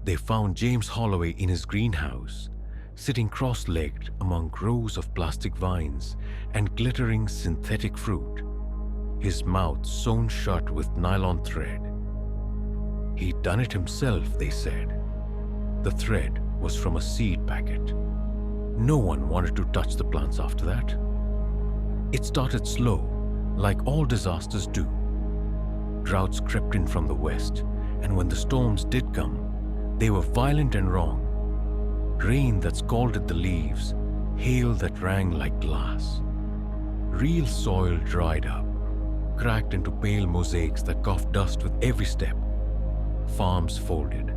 They found James Holloway in his greenhouse, sitting cross-legged among rows of plastic vines and glittering synthetic fruit, his mouth sewn shut with nylon thread. He'd done it himself, they said. The thread was from a seed packet. No one wanted to touch the plants after that. It started slow, like all disasters do. Droughts crept in from the west, and when the storms did come, they were violent and wrong. Rain that scalded the leaves, hail that rang like glass. Real soil dried up, cracked into pale mosaics that coughed dust with every step. Farms folded.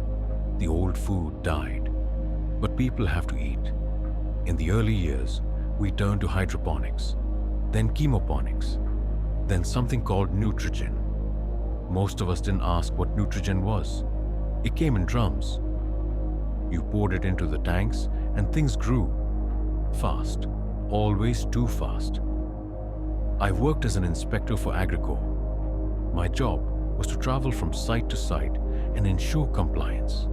The old food died. But people have to eat. In the early years, we turned to hydroponics, then chemoponics, then something called Nutrigen. Most of us didn't ask what Nutrigen was. It came in drums. You poured it into the tanks and things grew. Fast. Always too fast. I worked as an inspector for Agricor. My job was to travel from site to site and ensure compliance.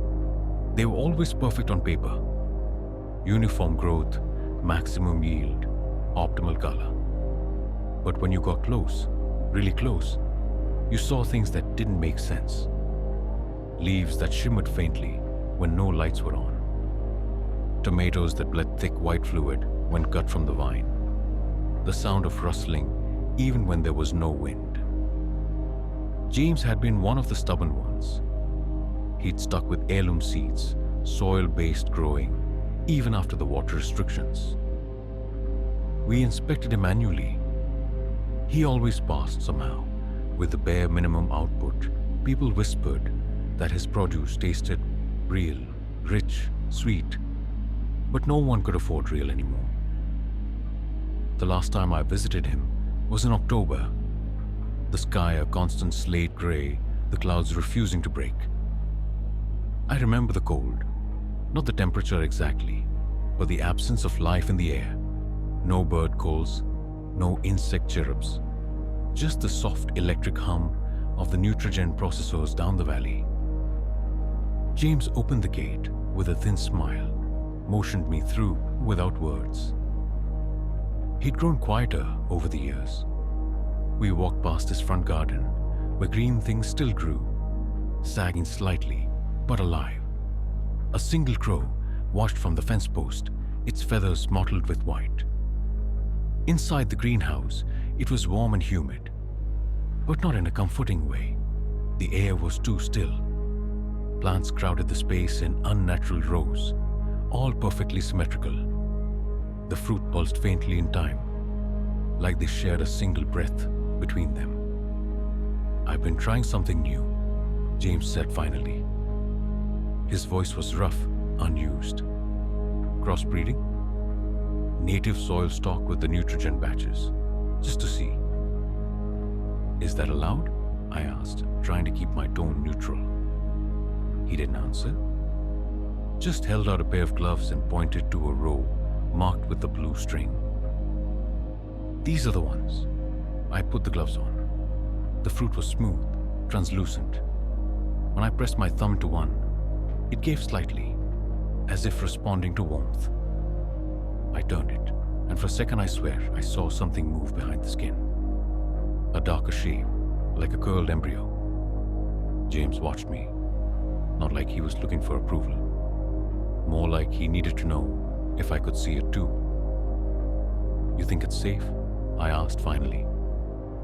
They were always perfect on paper. Uniform growth, maximum yield, optimal color. But when you got close, really close, you saw things that didn't make sense. Leaves that shimmered faintly when no lights were on. Tomatoes that bled thick white fluid when cut from the vine. The sound of rustling even when there was no wind. James had been one of the stubborn ones. He'd stuck with heirloom seeds, soil-based growing, even after the water restrictions. We inspected him annually. He always passed somehow. With the bare minimum output, people whispered that his produce tasted real, rich, sweet, but no one could afford real anymore. The last time I visited him was in October. The sky a constant slate gray, the clouds refusing to break. I remember the cold, not the temperature exactly, but the absence of life in the air. No bird calls, no insect chirrups, just the soft electric hum of the Nutrigen processors down the valley. James opened the gate with a thin smile, motioned me through without words. He'd grown quieter over the years. We walked past his front garden, where green things still grew, sagging slightly, but alive. A single crow watched from the fence post, its feathers mottled with white. Inside the greenhouse, it was warm and humid, but not in a comforting way. The air was too still. Plants crowded the space in unnatural rows, all perfectly symmetrical. The fruit pulsed faintly in time, like they shared a single breath between them. "I've been trying something new," James said finally. His voice was rough, unused. "Crossbreeding? Native soil stock with the Nutrigen batches, just to see." "Is that allowed?" I asked, trying to keep my tone neutral. He didn't answer, just held out a pair of gloves and pointed to a row marked with the blue string. "These are the ones." I put the gloves on. The fruit was smooth, translucent. When I pressed my thumb to one, it gave slightly, as if responding to warmth. I turned it, and for a second I swear I saw something move behind the skin. A darker shape, like a curled embryo. James watched me, not like he was looking for approval, more like he needed to know if I could see it too. "You think it's safe?" I asked finally.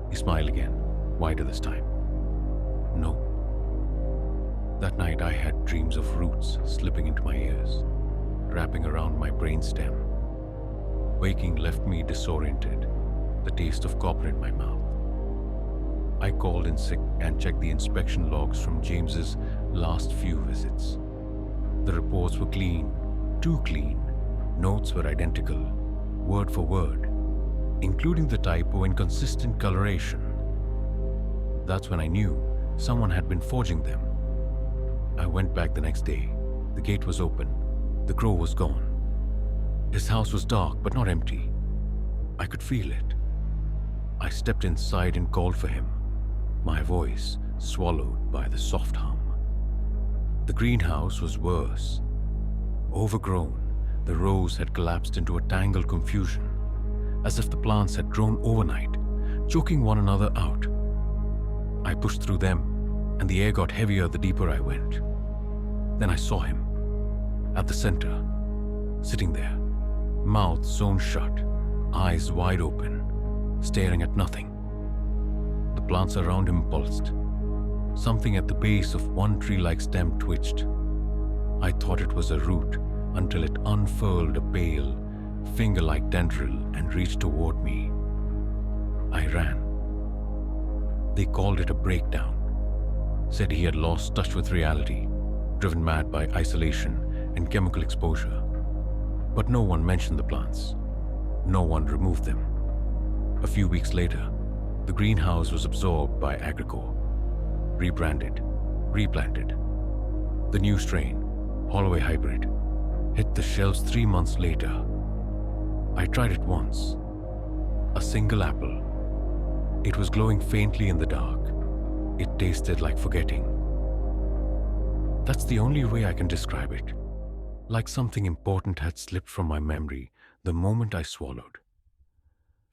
He smiled again, wider this time. "No." That night I had dreams of roots slipping into my ears, wrapping around my brainstem. Waking left me disoriented, the taste of copper in my mouth. I called in sick and checked the inspection logs from James's last few visits. The reports were clean, too clean. Notes were identical, word for word, including the typo inconsistent coloration. That's when I knew someone had been forging them. I went back the next day. The gate was open. The crow was gone. His house was dark but not empty. I could feel it. I stepped inside and called for him, my voice swallowed by the soft hum. The greenhouse was worse. Overgrown, the rows had collapsed into a tangled confusion, as if the plants had grown overnight, choking one another out. I pushed through them, and the air got heavier the deeper I went. Then I saw him, at the center, sitting there, mouth sewn shut, eyes wide open, staring at nothing. The plants around him pulsed. Something at the base of one tree-like stem twitched. I thought it was a root until it unfurled a pale, finger-like tendril and reached toward me. I ran. They called it a breakdown, said he had lost touch with reality, driven mad by isolation and chemical exposure. But no one mentioned the plants. No one removed them. A few weeks later, the greenhouse was absorbed by Agricor, rebranded, replanted. The new strain, Holloway hybrid, hit the shelves 3 months later. I tried it once. A single apple. It was glowing faintly in the dark. It tasted like forgetting. That's the only way I can describe it. Like something important had slipped from my memory the moment I swallowed.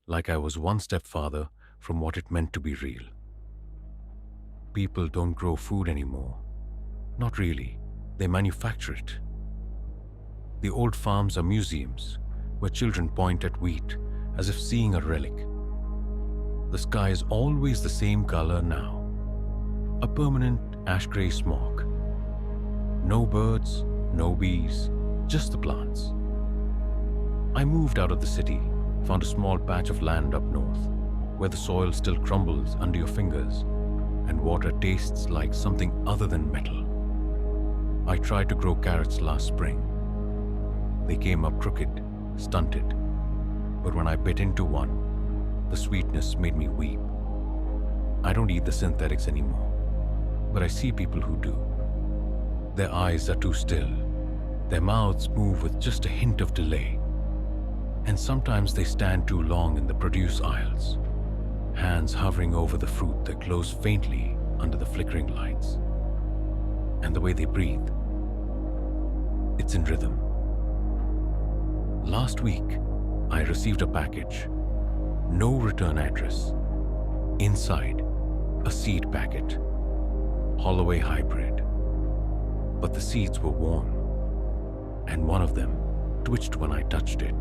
Like I was one step farther from what it meant to be real. People don't grow food anymore. Not really. They manufacture it. The old farms are museums where children point at wheat as if seeing a relic. The sky is always the same color now. A permanent ash-gray smoke. No birds, no bees, just the plants. I moved out of the city, found a small patch of land up north, where the soil still crumbles under your fingers and water tastes like something other than metal. I tried to grow carrots last spring. They came up crooked, stunted, but when I bit into one, the sweetness made me weep. I don't eat the synthetics anymore, but I see people who do. Their eyes are too still. Their mouths move with just a hint of delay. And sometimes they stand too long in the produce aisles, hands hovering over the fruit that glows faintly under the flickering lights. And the way they breathe, it's in rhythm. Last week, I received a package. No return address. Inside, a seed packet. Holloway hybrid. But the seeds were warm, and one of them twitched when I touched it.